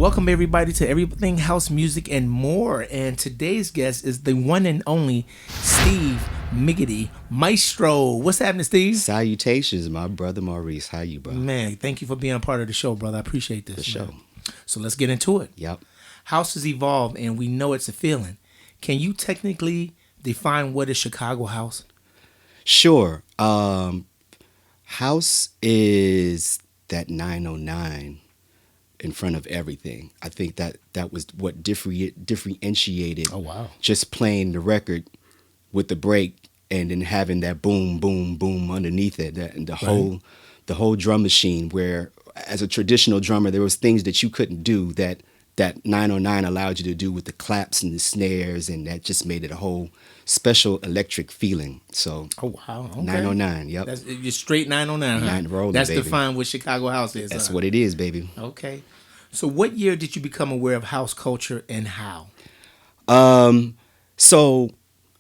Welcome everybody to Everything House Music and More. And today's guest is the one and only Steve Miggedy Maestro. What's happening, Steve? Salutations, my brother Maurice. How you, bro? Man, thank you for being a part of the show, brother. I appreciate this. For sure. So let's get into it. Yep. House has evolved and we know it's a feeling. Can you technically define what is Chicago house? Sure. House is that 909 in front of everything. I think that was what differentiated. Oh, wow. Just playing the record with the break and then having that boom, boom, boom underneath it, and the whole drum machine. Where as a traditional drummer, there was things that you couldn't do that 909 allowed you to do with the claps and the snares, and that just made it a whole special electric feeling. So, oh wow, okay. 909, yep. That's you're straight 909. Huh? Rolling, that's baby. defined what Chicago house is. That's what it is, baby. Okay. So, what year did you become aware of house culture and how? So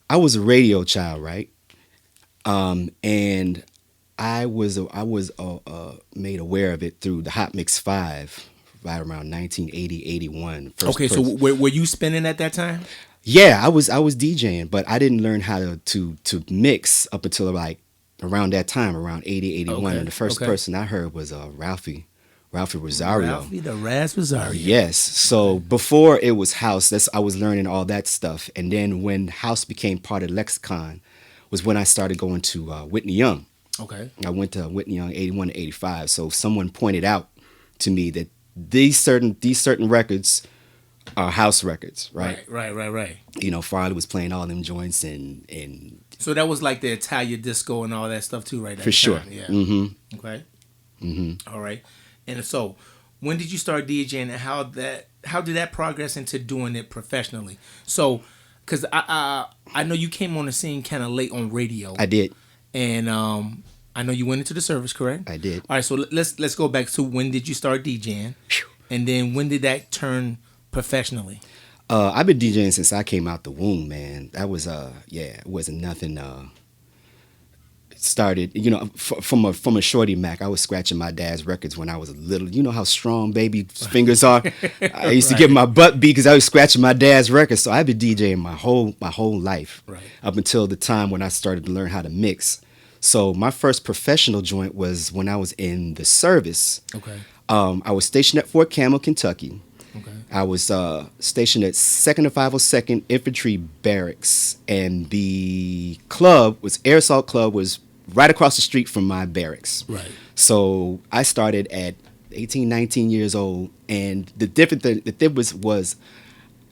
I was a radio child, right? And I was made aware of it through the Hot Mix 5. Right around 1980, 81. So were you spinning at that time? Yeah, I was DJing, but I didn't learn how to mix up until like around that time, around 80, 81. Okay. And the first person I heard was Ralphie Rosario. Ralphie the Raz Rosario. Yes. So before it was house, I was learning all that stuff. And then when house became part of the lexicon was when I started going to Whitney Young. Okay. I went to Whitney Young 81 to 85. So someone pointed out to me that these certain records are house records, right? Right. You know, Farley was playing all them joints and so that was like the Italian disco and all that stuff too, right? For sure. Yeah. Mm-hmm. Okay. Mm-hmm. All right. And so, when did you start DJing, and how did that progress into doing it professionally? So, because I know you came on the scene kind of late on radio. I did. And I know you went into the service, correct? I did. All right, so let's go back to when did you start DJing, and then when did that turn professionally? I've been DJing since I came out the womb, man. That was it wasn't nothing. Started, you know, from a shorty Mac. I was scratching my dad's records when I was little. You know how strong baby fingers are. I used to get my butt beat because I was scratching my dad's records. So I've been DJing my whole life, right, up until the time when I started to learn how to mix. So my first professional joint was when I was in the service. Okay. I was stationed at Fort Campbell, Kentucky. Okay. I was stationed at 2nd and 502nd Infantry Barracks, and the club was Air Assault Club was right across the street from my barracks. Right. So I started at 18, 19 years old, and the difference was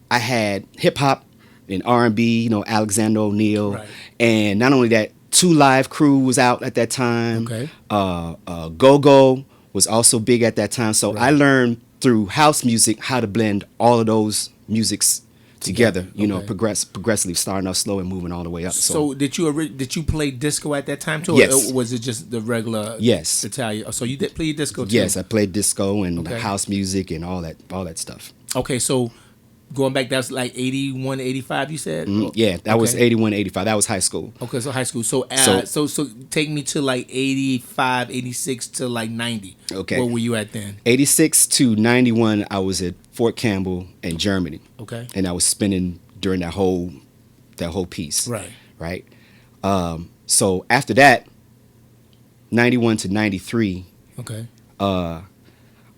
I had hip hop and R&B, you know, Alexander O'Neal, right, and not only that, 2 Live Crew was out at that time. Okay. Go-Go was also big at that time. So right, I learned through house music how to blend all of those musics together. You know, progressively, starting off slow and moving all the way up. So did you play disco at that time too? Yes. Or was it just the regular? Yes. Italian. So you did play disco too? Yes, I played disco and house music and all that stuff. Okay, so going back, that's like 81, 85, you said? Yeah, that was 81, 85. That was high school. Okay, so high school. So take me to like 85, 86 to like 90. Okay. Where were you at then? 86 to 91, I was at Fort Campbell in Germany. Okay. And I was spinning during that whole piece. Right. Right. So after that, 91 to 93. Okay. Where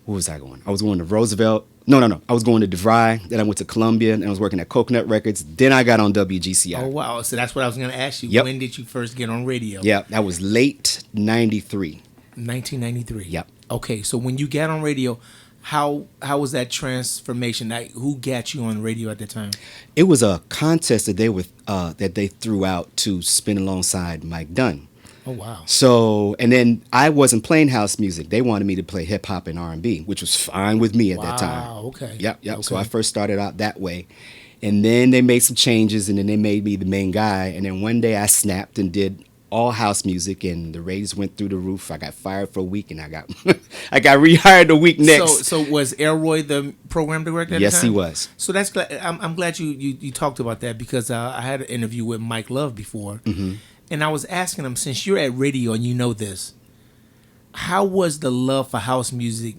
was I going? I was going to Roosevelt. No. I was going to DeVry. Then I went to Columbia, and I was working at Coconut Records. Then I got on WGCI. Oh, wow. So that's what I was going to ask you. Yep. When did you first get on radio? Yeah, that was late 93. 1993. Yep. Okay, so when you got on radio, how was that transformation? Like, who got you on radio at the time? It was a contest that they threw out to spin alongside Mike Dunn. Oh, wow. So, and then I wasn't playing house music. They wanted me to play hip hop and R&B, which was fine with me at that time. Wow, okay. Yep. Okay. So I first started out that way. And then they made some changes, and then they made me the main guy. And then one day I snapped and did all house music, and the ratings went through the roof. I got fired for a week, and I got rehired a week next. So was Elroy the program director at the time? Yes, he was. So that's I'm glad you talked about that, because I had an interview with Mike Love before. Mm-hmm. And I was asking him, since you're at radio and you know this, how was the love for house music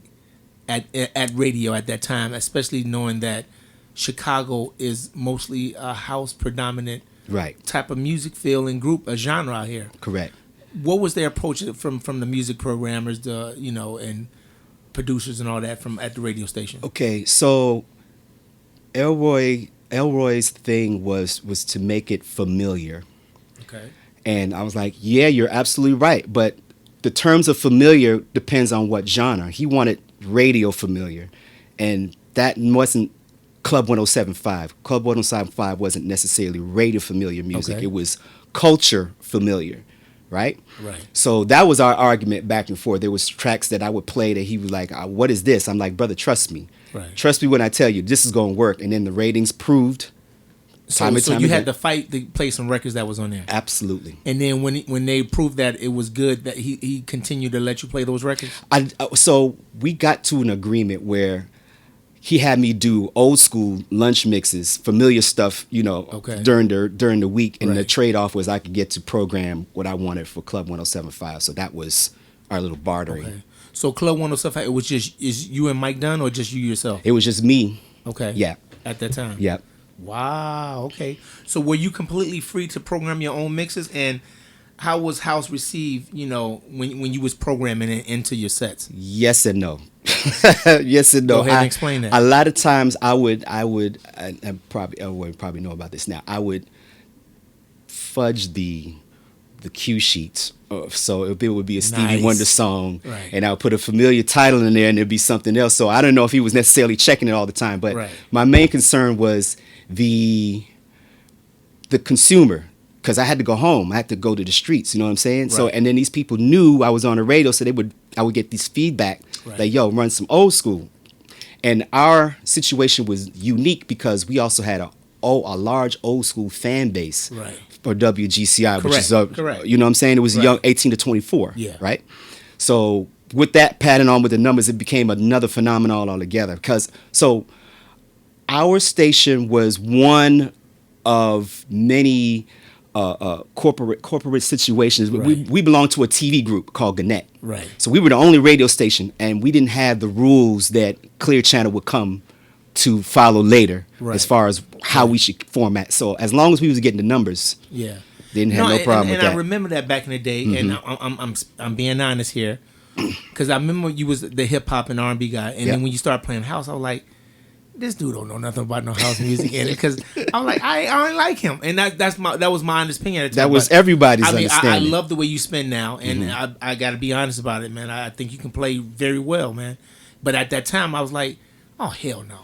at radio at that time, especially knowing that Chicago is mostly a house predominant Right. type of music feel and group, a genre out here. Correct. What was their approach from the music programmers, and producers and all that from at the radio station? Okay, so Elroy's thing was to make it familiar. Okay. And I was like, yeah, you're absolutely right. But the terms of familiar depends on what genre. He wanted radio familiar. And that wasn't Club 107.5. Club 107.5 wasn't necessarily radio familiar music. Okay. It was culture familiar, right? Right. So that was our argument back and forth. There was tracks that I would play that he was like, what is this? I'm like, brother, trust me. Right. Trust me when I tell you this is going to work. And then the ratings proved So you had to fight to play some records that was on there. Absolutely. And then when they proved that it was good, that he continued to let you play those records. So we got to an agreement where he had me do old school lunch mixes, familiar stuff, Okay. during the week, and the Right. trade off was I could get to program what I wanted for Club 107.5. So that was our little bartering. Okay. So Club 107, it was just is you and Mike Dunn or just you yourself? It was just me. Okay. Yeah. At that time. Yeah. Wow. Okay. So were you completely free to program your own mixes, and how was house received? When you was programming it into your sets. Yes and no. Yes and no. Go ahead and explain that. A lot of times I would probably know about this now. I would fudge the cue sheets. So it would be a Stevie Nice. Wonder song, Right. and I would put a familiar title in there, and it'd be something else. So I don't know if he was necessarily checking it all the time, but Right. my main concern was the consumer, because I had to go home. I had to go to the streets. You know what I'm saying? So Right. and then these people knew I was on the radio, so I would get these feedback Right. like, "Yo, run some old school." And our situation was unique because we also had a large old school fan base Right. for WGCI, which Correct. is Correct. you know what I'm saying? It was Right. young 18 to 24, Yeah. right? So with that pattern on with the numbers, it became another phenomenon altogether. Because so our station was one of many corporate situations. Right. We belonged to a TV group called Gannett. Right. So we were the only radio station, and we didn't have the rules that Clear Channel would come to follow later, Right. as far as how we should format. So as long as we was getting the numbers, Yeah. didn't have no problem and with that. I remember that back in the day, and I'm being honest here, because I remember you was the hip hop and R&B guy, and Yeah. then when you started playing house, I was like, this dude don't know nothing about no house music, and because I'm like, I don't like him, and that was my honest opinion at the time. That was But, everybody's I understanding. love the way you spin now, and I got to be honest about it, man. I think you can play very well, man. But at that time, I was like, oh hell no.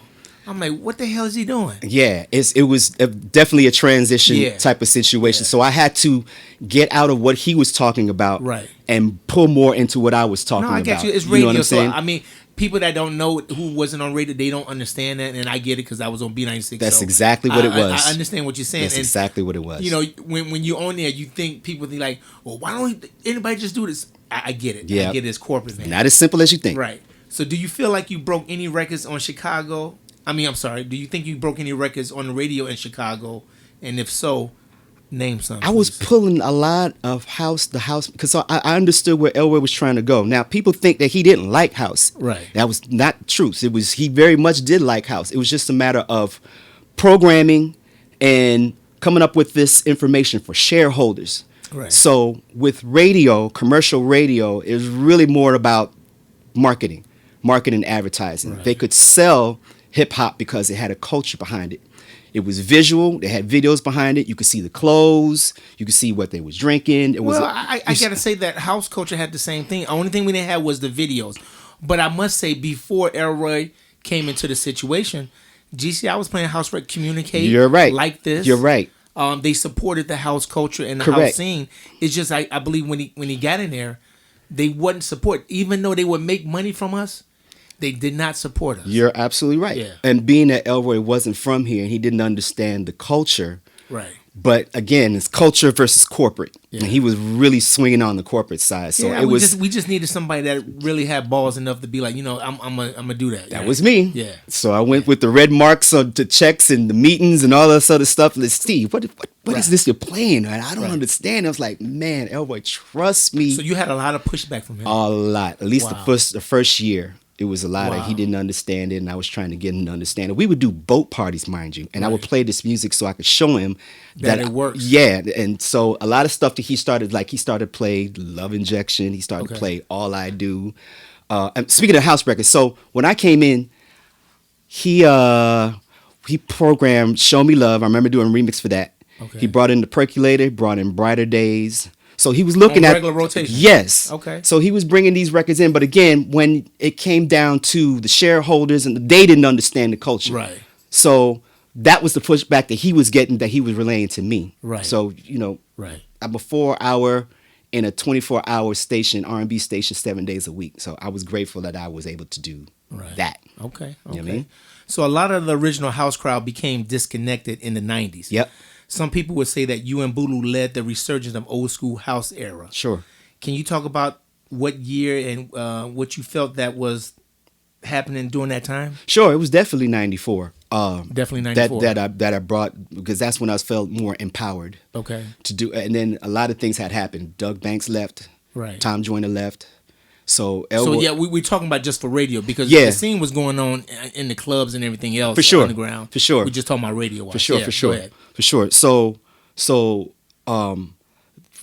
I'm like, what the hell is he doing? Yeah, it was definitely a transition Yeah. type of situation. Yeah. So I had to get out of what he was talking about, Right. and pull more into what I was talking No, I about. get you. It's You radio, know what I'm so saying? I mean, people that don't know who wasn't on radio, they don't understand that, and I get it because I was on B96. That's so exactly what it was. I understand what you're saying. That's and, exactly what it was. when you're on there, you think people think like, well, why don't anybody just do this? I get it. Yeah. I get it. It's corporate, man. Not as simple as you think. Right. So, do you feel like you broke any records on Chicago? I'm sorry. Do you think you broke any records on the radio in Chicago? And if so, name some. I was pulling a lot of the house, because I understood where Elroy was trying to go. Now, people think that he didn't like house. Right. That was not true. He very much did like house. It was just a matter of programming and coming up with this information for shareholders. Right. So with radio, commercial radio, it was really more about marketing and advertising. Right. They could sell hip hop because it had a culture behind it. It was visual. They had videos behind it. You could see the clothes. You could see what they was drinking. I gotta say that house culture had the same thing. The only thing we didn't have was the videos. But I must say, before Elroy came into the situation, GCI was playing house rec, communicate. You're right. Like this. You're right. They supported the house culture and the Correct. house scene. It's just I believe when he got in there, they wouldn't support, even though they would make money from us. They did not support us. You're absolutely right. Yeah. And being that Elroy wasn't from here and he didn't understand the culture. Right. But again, it's culture versus corporate. Yeah. And he was really swinging on the corporate side. So Yeah, it we just needed somebody that really had balls enough to be like, I'm gonna do that. that was me. Yeah. So I went with the red marks on the checks and the meetings and all this other stuff. Let's Steve, what Right. is this you're playing? I don't Right. understand. I was like, man, Elroy, trust me. So you had a lot of pushback from him. A lot. At least Wow. the first year. It was a lot Wow. of he didn't understand it, and I was trying to get him to understand it. We would do boat parties, mind you, and I would Right. play this music so I could show him That it works. Yeah, and so a lot of stuff that he started play Love Injection. He started Okay. to play All I Do. And speaking of house records, so when I came in, he programmed Show Me Love. I remember doing a remix for that. Okay. He brought in the Percolator, brought in Brighter Days. So he was looking On at regular rotation? Yes. Okay. So he was bringing these records in, but again, when it came down to the shareholders and they didn't understand the culture. Right. So that was the pushback that he was getting, that he was relaying to me. Right. So Right. I'm a 4-hour in a 24-hour station, R&B station, 7 days a week. So I was grateful that I was able to do Right. that. Okay. You know what I mean? So a lot of the original house crowd became disconnected in the 90s. Yep. Some people would say that you and Bulu led the resurgence of old school house era. Sure. Can you talk about what year and what you felt that was happening during that time? Sure, it was definitely 94. Definitely 94. That I brought, because that's when I felt more empowered Okay. to do. And then a lot of things had happened. Doug Banks left. Right. Tom Joyner left. So yeah, we're talking about just for radio because Yeah. the scene was going on in the clubs and everything else. For sure. Underground. For sure. We're just talking about radio. For sure, Yeah, for go sure, ahead. for sure. So,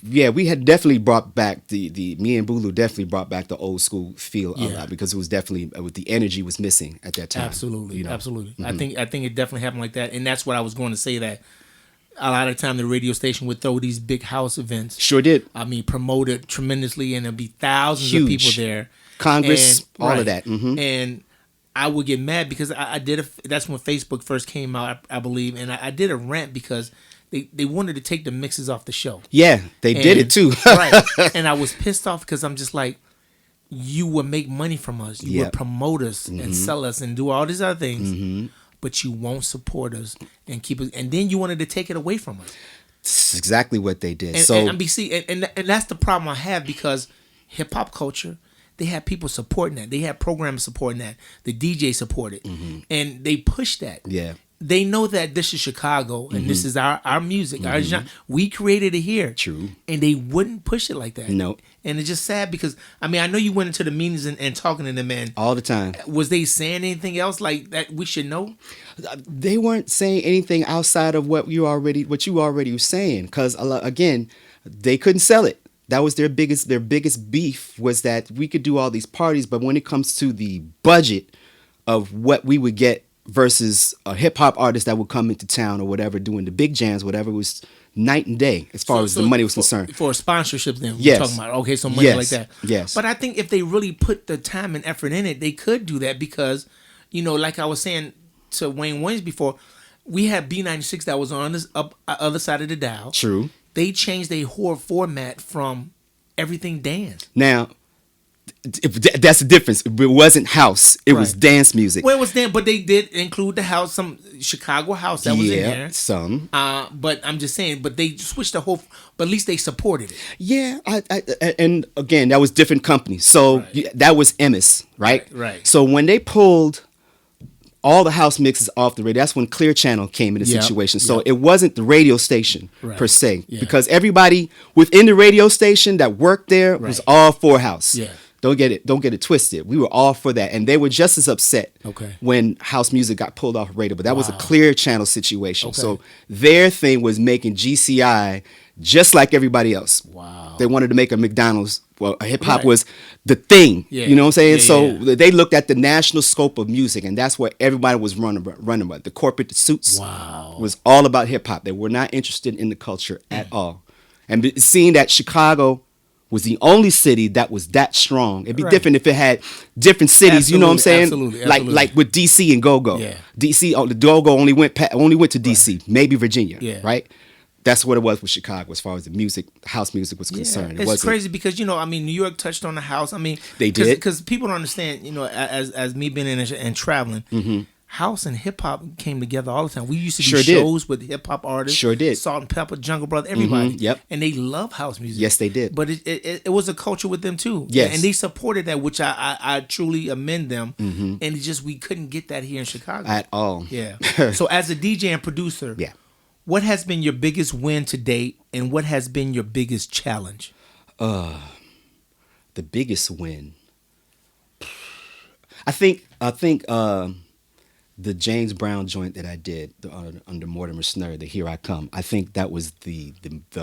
yeah, we had definitely brought back the me and Bulu definitely brought back the old school feel a Yeah. lot, because it was definitely the energy was missing at that time. Absolutely, you know? absolutely. I think it definitely happened like that, and that's what I was going to say. That a lot of time the radio station would throw these big house events. Sure did. I mean, promoted tremendously, and there'd be thousands Huge. of people there. Congress, And- all right. of that. Mhm. And I would get mad because I did that's when Facebook first came out, I believe, and I did a rant because they wanted to take the mixes off the show. Yeah, they did it too. Right. And I was pissed off because I'm just like, you would make money from us. You Yep. would promote us and sell us and do all these other things, but you won't support us and keep it. And then you wanted to take it away from us. It's exactly what they did. And, so and that's the problem I have, because hip hop culture, they had people supporting that. They had programs supporting that. The DJ supported, and they pushed that. yeah, They know that this is Chicago and this is our music, our genre. We created it here. True. And they wouldn't push it like that. No. And it's just sad because, I mean, I know you went into the meetings and talking to them, and all the time. was they saying anything else like that we should know? They weren't saying anything outside of what you already were saying, because again, they couldn't sell it. That was their biggest beef, was that we could do all these parties, but when it comes to the budget of what we would get versus a hip hop artist that would come into town or whatever, doing the big jams, whatever, it was night and day as far as the money was concerned. For sponsorships, then Yes. we're talking about, okay, so money Yes. like that. Yes. But I think if they really put the time and effort in it, they could do that, because, like I was saying to Wayne Williams before, we had B96 that was on this other side of the dial. True. They changed their whole format from everything dance. Now, that's the difference. It wasn't house. It was Right. dance music. Well, it was dance, but they did include the house, some Chicago house that was in there. some. But I'm just saying, but they switched the whole. But at least they supported it. Yeah, and again, that was different companies. So Right. that was Emmis, right? Right. So when they pulled all the house mixes off the radio, that's when Clear Channel came into the Yep, situation. So yep. it wasn't the radio station Right. per se, Yeah. because everybody within the radio station that worked there was Right. all for house. Yeah. Don't get it twisted. We were all for that, and they were just as upset Okay. when house music got pulled off radio. But that was a Wow. Clear Channel situation. Okay. So their thing was making GCI just like everybody else. Wow. They wanted to make a McDonald's. Well, hip hop Right. was the thing. Yeah. You know what I'm saying? Yeah, so yeah. they looked at the national scope of music, and that's what everybody was running about. The corporate suits Wow. was all about hip hop. They were not interested in the culture at all. And seeing that Chicago was the only city that was that strong. It'd be Right. different if it had different cities. You know what I'm saying? Absolutely, Like absolutely. like with DC and Go-Go. Yeah. DC, the Go-Go only went to DC, maybe Virginia. Yeah. Right. That's what it was with Chicago as far as the music, house music was concerned. It It's wasn't- crazy because New York touched on the house. I mean, They did. because people don't understand. As me being in and traveling, house and hip hop came together all the time. We used to do Sure did. shows with hip hop artists. Sure did. Salt and Pepper, Jungle Brother, everybody. Yep. And they love house music. Yes, they did. But it was a culture with them too. Yes. And they supported that, which I truly amend them. And it's just we couldn't get that here in Chicago at all. Yeah. So as a DJ and producer, Yeah. what has been your biggest win to date, and what has been your biggest challenge? The biggest win. I think the James Brown joint that I did under Mortimer Snare, the Here I Come. I think that was the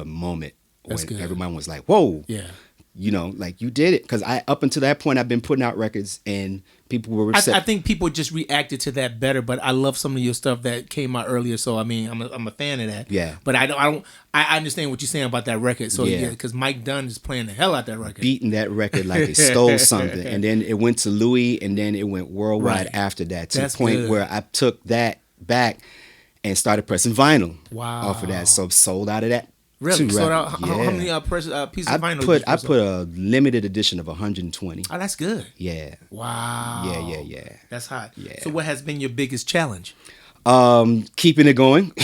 moment That's when good. everyone was like, "Whoa!" Yeah. You know, like you did it, because I up until that point I've been putting out records and people were I think people just reacted to that better, but I love some of your stuff that came out earlier. So I mean, I'm a fan of that. Yeah. But I understand what you're saying about that record. So Yeah. yeah, because Mike Dunn is playing the hell out that record. beating that record like it stole something, and then it went to Louis, and then it went worldwide Right. after that, to That's the point good. where I took that back and started pressing vinyl. Wow. Off of that, so sold out of that. Really? Two So records. how many pieces of vinyl? did you I press put on? a limited edition of 120. Oh, that's good. Yeah. Wow. Yeah. That's hot. Yeah. So what has been your biggest challenge? Keeping it going.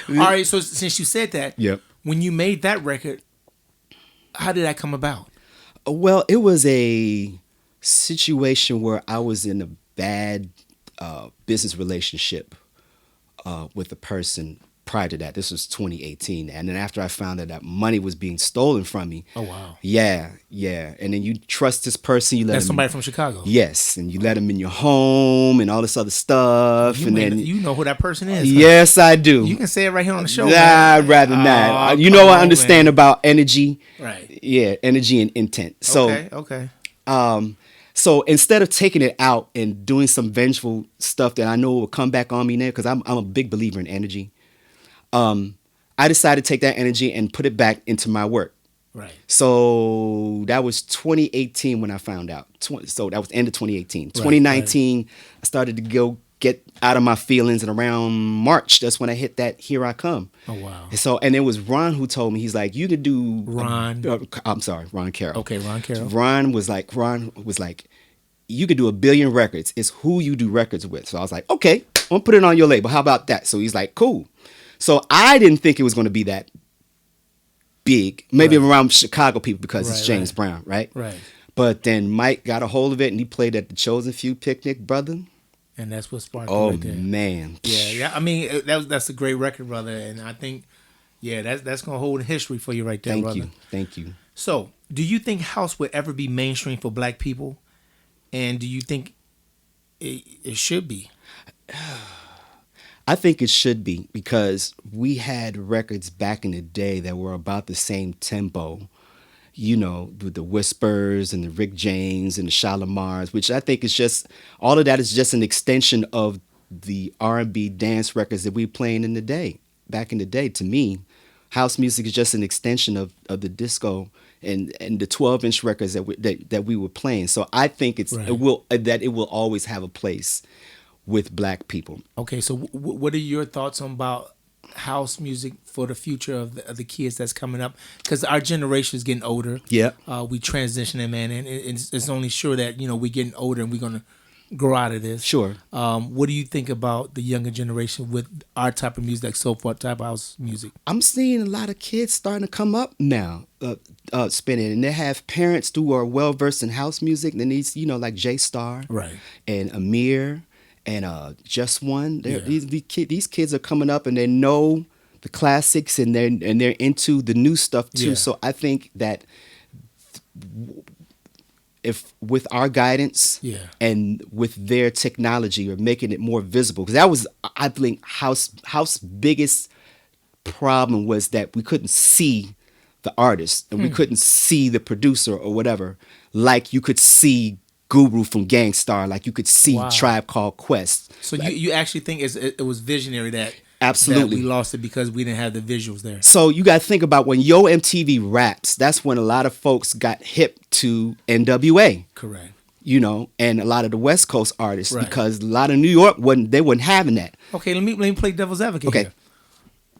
All right. So since you said that, Yep. when you made that record, how did that come about? Well, it was a situation where I was in a bad business relationship with a person prior to that. This was 2018. And then after I found that money was being stolen from me. Oh, wow. Yeah. And then you trust this person. You let That's him, somebody from Chicago. Yes. And you let him in your home and all this other stuff. You know who that person is. Huh? Yes, I do. You can say it right here on the show. Nah, man. I'd rather not. Oh, You know, come I on, understand man. about energy. Right. Yeah, energy and intent. So, Okay. so instead of taking it out and doing some vengeful stuff that I know will come back on me now, because I'm a big believer in energy, I decided to take that energy and put it back into my work. Right. So that was 2018 when I found out. So that was the end of 2018. 2019, I started to get out of my feelings, and around March, that's when I hit that Here I Come. Oh, wow. And it was Ron who told me, he's like, you could do Ron. I'm sorry, Ron Carroll. Okay, Ron Carroll. Ron was like, you could do 1 billion records. It's who you do records with. So I was like, okay, I'm gonna put it on your label. How about that? So he's like, cool. So I didn't think it was going to be that big, maybe around Chicago people, because it's James Brown, right? Right. But then Mike got a hold of it, and he played at the Chosen Few picnic, brother. And that's what sparked it Oh right there. man. Yeah. I mean, that's a great record, brother. And I think, that's gonna hold history for you right there, brother. Thank you. So, do you think house would ever be mainstream for Black people? And do you think it should be? I think it should be, because we had records back in the day that were about the same tempo, you know, with the Whispers and the Rick James and the Shalimars, which I think is just, all of that is just an extension of the R&B dance records that we were playing in the day. Back in the day, to me, house music is just an extension of the disco and the 12-inch records that we were playing. So I think it will always have a place with Black people. Okay, so what are your thoughts about house music for the future of the kids that's coming up? Because our generation is getting older. Yeah. We transitioning, man, and it's only sure that we're getting older and we're gonna grow out of this. Sure. What do you think about the younger generation with our type of music, like soul type of house music? I'm seeing a lot of kids starting to come up now, spinning, and they have parents who are well versed in house music. And these, like J Star, Right, and Amir, and Just One. These kids are coming up, and they know the classics, and they're into the new stuff too. Yeah. So I think that if with our guidance, and with their technology, or making it more visible, because that was, I think, house biggest problem was that we couldn't see the artist, and we couldn't see the producer or whatever, like you could see Guru from Gang Starr, like you could see Tribe Called Quest. So you actually think it was visionary that Absolutely that we lost it because we didn't have the visuals there? So you got to think about when Yo MTV Raps, that's when a lot of folks got hip to NWA. Correct. And a lot of the West Coast artists, because a lot of New York wasn't having that. Okay, let me play devil's advocate here.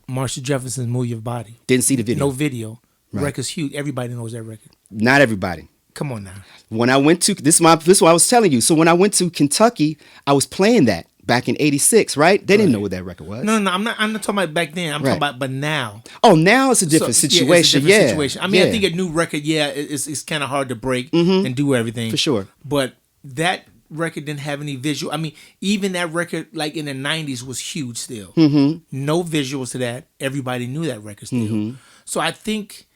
Marshall Jefferson's Move Your Body. Didn't see the video. No video. Right. Record's huge. Everybody knows that record. Not everybody. Come on now. When I went to this is what I was telling you. So when I went to Kentucky, I was playing that back in '86, right? They didn't know what that record was. No, I'm not talking about back then. I'm talking about but now. Oh, now it's a different situation. It's a different situation. I mean, I think a new record, it's kind of hard to break and do everything. For sure. But that record didn't have any visual. I mean, even that record, like in the '90s, was huge still. No visuals to that. Everybody knew that record still. So I think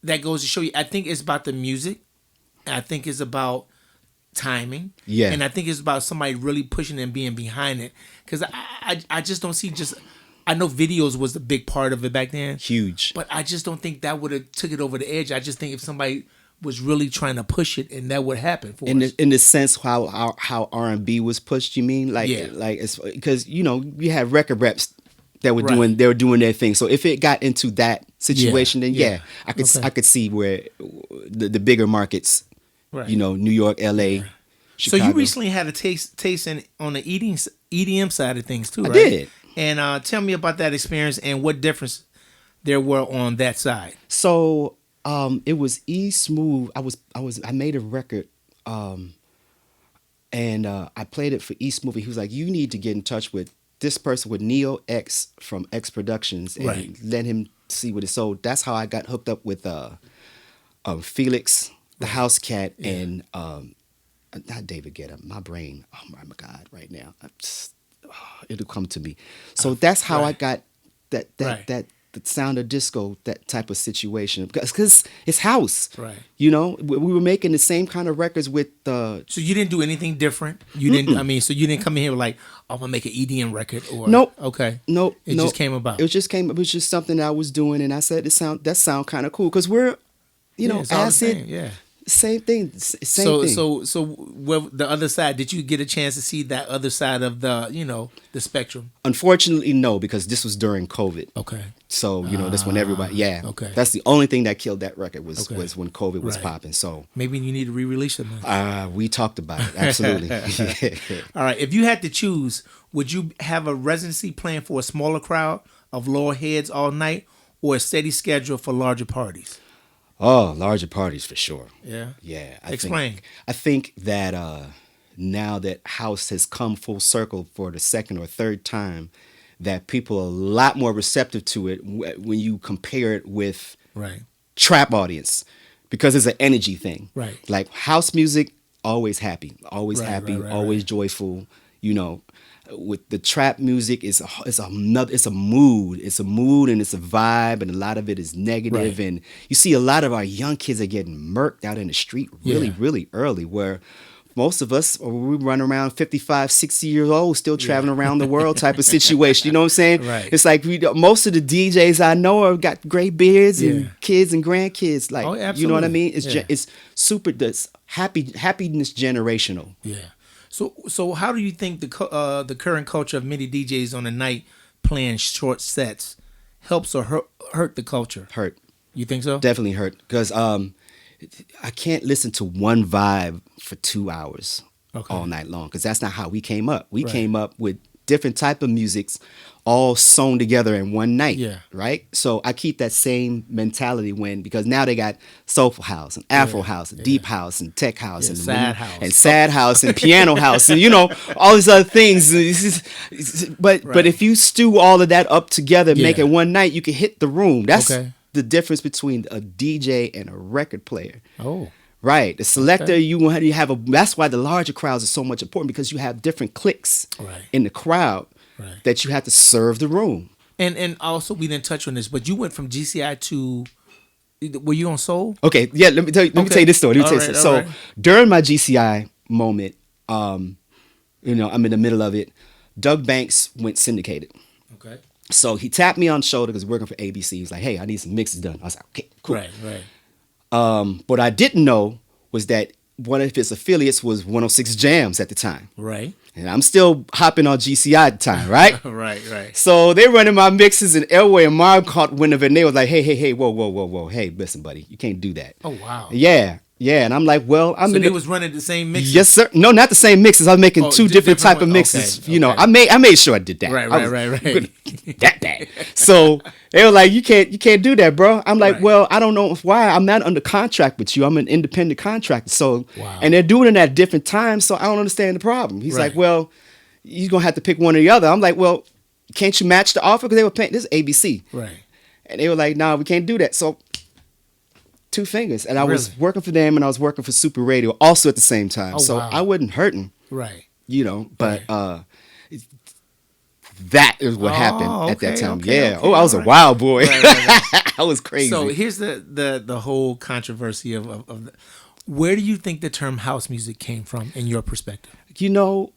that goes to show you. I think it's about the music. I think it's about timing. Yeah. And I think it's about somebody really pushing and being behind it. Because I just don't see just. I know videos was a big part of it back then. Huge. But I just don't think that would have took it over the edge. I just think if somebody was really trying to push it, and that would happen for us. In the sense how R&B was pushed, you mean? Like it's because you have record reps that were doing their thing. So if it got into that situation, then I could see where the bigger markets, New York, LA, Chicago. So you recently had a taste on the EDM side of things too, right? I did. And tell me about that experience and what difference there were on that side. So it was E Smooth. I made a record, and I played it for E Smooth. He was like, "You need to get in touch with this person, with Neo X from X Productions, and let him see what it's." So that's how I got hooked up with Felix, the House Cat, and not David Guetta. My brain, oh my God, right now. It'll come to me. So that's how I got that the sound of disco, that type of situation, because it's house. Right. We were making the same kind of records with the. So you didn't do anything different. You didn't. I mean, so you didn't come in here like, I'm gonna make an EDM record or. Nope. Okay. Nope. It just came about. It was just something that I was doing, and I said that sound kind of cool because we're, acid. Same thing. Same thing. So well, the other side, did you get a chance to see that other side of the spectrum? Unfortunately, no, because this was during COVID. Okay. So, that's when everybody, Okay. That's the only thing that killed that record was when COVID was popping. So maybe you need to re-release it, man. We talked about it. Absolutely. All right. If you had to choose, would you have a residency plan for a smaller crowd of lower heads all night or a steady schedule for larger parties? Oh, larger parties for sure. Yeah. Yeah. Explain. I think that now that house has come full circle for the second or third time, that people are a lot more receptive to it when you compare it with trap audience, because it's an energy thing. Right. Like house music, always happy, always always joyful. With the trap music, it's a mood, and it's a vibe, and a lot of it is negative. And you see a lot of our young kids are getting murked out in the street really early, where most of us, we run around 55, 60 years old, still traveling around the world type of situation. You know what I'm saying? Right. It's like most of the DJs I know have got gray beards and kids and grandkids. Like, you know what I mean? It's super, this happiness generational. Yeah. So how do you think the current culture of many DJs on the night playing short sets helps or hurt the culture? Hurt. You think so? Definitely hurt, because I can't listen to one vibe for 2 hours all night long, because that's not how we came up. We came up with different type of musics all sewn together in one night. Yeah. Right? So I keep that same mentality because now they got soulful house and Afro house and deep house and tech house and sad house and piano house and all these other things. But if you stew all of that up together, make it one night, you can hit the room. That's the difference between a DJ and a record player. Oh. Right. The selector, you have that's why the larger crowds are so much important, because you have different cliques in the crowd that you have to serve the room. And also, we didn't touch on this, but you went from GCI to, were you on Soul? Okay. Yeah. Let me tell you this story. So during my GCI moment, I'm in the middle of it. Doug Banks went syndicated. Okay. So he tapped me on the shoulder because he's working for ABC. He's like, "Hey, I need some mixes done." I was like, "Okay, cool." Right. What I didn't know was that one of his affiliates was 106 Jams at the time. Right. And I'm still hopping on GCI at the time, right? Right. So they running my mixes, and Elway and Marv caught wind of it, and they was like, hey, whoa. Hey, listen, buddy, you can't do that. Oh, wow. Yeah. And I'm like, well, they was running the same mixes? Yes, sir. No, not the same mixes. I was making two different type of mixes. Okay. I made sure I did that. Right. That bad. So they were like, you can't do that, bro. I'm like, well, I don't know why. I'm not under contract with you. I'm an independent contractor. So, and they're doing it at different times, so I don't understand the problem. He's like, well, you're going to have to pick one or the other. I'm like, well, can't you match the offer? Because they were paying, this is ABC. Right. And they were like, nah, we can't do that. So, two fingers. And I was working for them, and I was working for Super Radio also at the same time. So I wasn't hurting. Right. But that is what happened at that time. I was a wild boy. Right. I was crazy. So here's the whole controversy of Where do you think the term house music came from in your perspective? You know,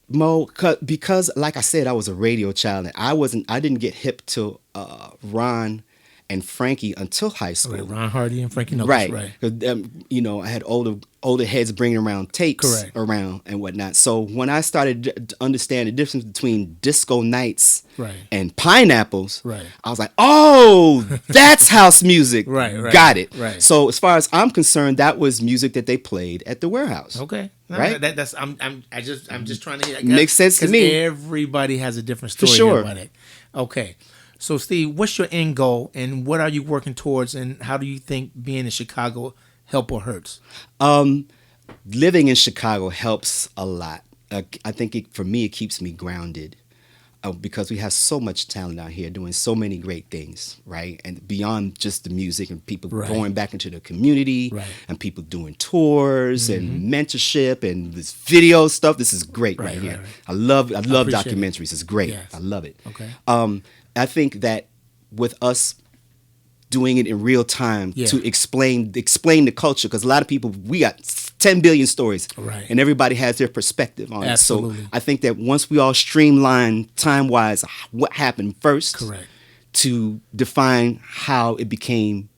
Mo, because like I said, I was a radio child, and I didn't get hip to Ron and Frankie until high school. Right, Ron Hardy and Frankie Knuckles. Right. 'Cause, you know, I had older heads bringing around tapes Correct. around and whatnot. So when I started to understand the difference between disco nights Right. and pineapples, Right. I was like, oh, that's house music. Right. Got it. Right. So as far as I'm concerned, that was music that they played at the warehouse. Okay. No, Right? That's I'm just trying to hear. Makes sense to me. Everybody has a different story For sure. about it. Okay. So Steve, what's your end goal and what are you working towards, and how do you think being in Chicago help or hurts? Living in Chicago helps a lot. I think for me, it keeps me grounded because we have so much talent out here doing so many great things, right? And beyond just the music and people Right. going back into the community Right. and people doing tours and mentorship and this video stuff. This is great right, here. Right. I love appreciate documentaries. It's great. Yes. I love it. Okay. I think that with us doing it in real time Yeah. to explain the culture, because a lot of people, we got 10 billion stories, Right. and everybody has their perspective on Absolutely. it. So I think that once we all streamline time-wise what happened first, Correct. to define how it became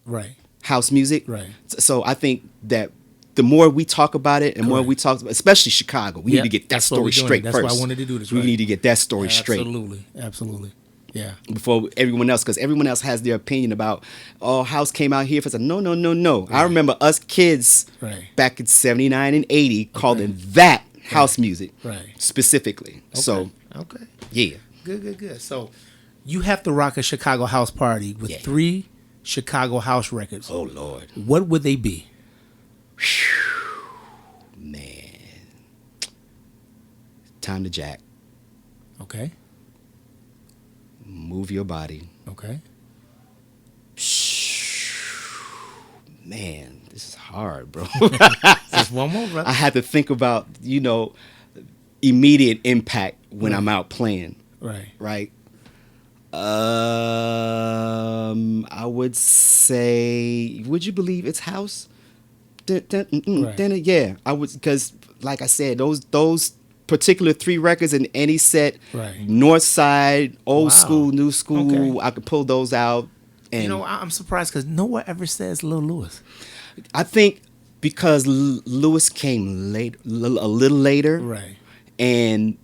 Right. house music. Right. So I think that the more we talk about it and more Correct. we talk about, especially Chicago, we Yep, need to get that that's what story we're doing. straight That's first. why I wanted to do this, We right. need to get that story straight Absolutely. Yeah. before everyone else, because everyone else has their opinion about, oh, house came out here. For no. I remember us kids Right. back in 79 and 80 calling that house music Right. specifically. So, Okay. yeah. Good. So you have to rock a Chicago house party with Yeah. 3 Chicago house records. Oh, Lord. What would they be? Man. Time to Jack. Okay. Move Your Body. Okay. Man, this is hard, bro. Just one more, brother. I had to think about, immediate impact when Right. I'm out playing, Right. right? I would say, would you believe it's house? Right. Yeah, I would, because like I said, those particular 3 records in any set, Right. North Side, old Wow. school, new school, Okay. I could pull those out. And I'm surprised because no one ever says Lil Louis. I think because Lewis came late, a little later, Right. and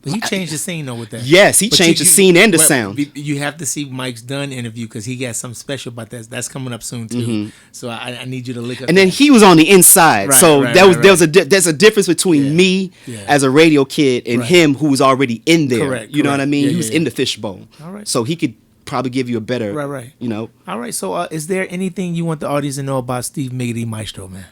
But he changed the scene though with that. yes, he But changed the scene and the but sound. You have to see Mike's Dunn interview because he got something special about that. That's coming up soon too. So I need you to look up. And then that. he was on the inside, Right, so right, there was right. there's a difference between Yeah. me Yeah. as a radio kid and Right. him who was already in there. Correct, You know what I correct. mean? Yeah, he was yeah, in yeah. the fishbowl. All right. So he could probably give you a better, Right. You know. All right. So is there anything you want the audience to know about Steve Miggedy Maestro, man?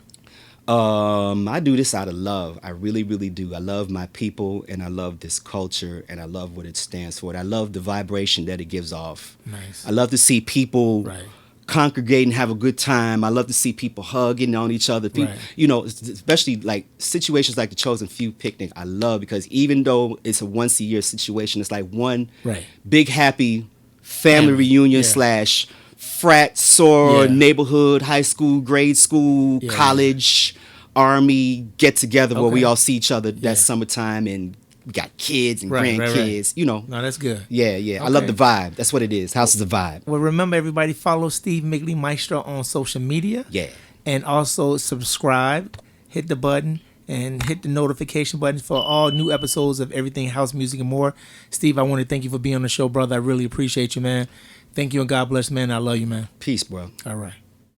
I do this out of love. I really, really do. I love my people, and I love this culture, and I love what it stands for. And I love the vibration that it gives off. Nice. I love to see people Right. congregate and have a good time. I love to see people hugging on each other. People, Right. especially like situations like the Chosen Few picnic. I love because even though it's a once a year situation, it's like one Right. big happy family reunion Yeah. / frat, SOAR, Yeah. neighborhood, high school, grade school, Yeah. college, army get together where we Okay. all see each other that Yeah. summertime, and we got kids and Right, right, grandkids. right. No, that's good. Yeah. I love Okay. the vibe. That's what it is. House is a vibe. Well, remember everybody, follow Steve Miggedy Maestro on social media. Yeah. And also subscribe, hit the button, and hit the notification button for all new episodes of everything house music and more. Steve, I want to thank you for being on the show, brother. I really appreciate you, man. Thank you and God bless, man. I love you, man. Peace, bro. All right.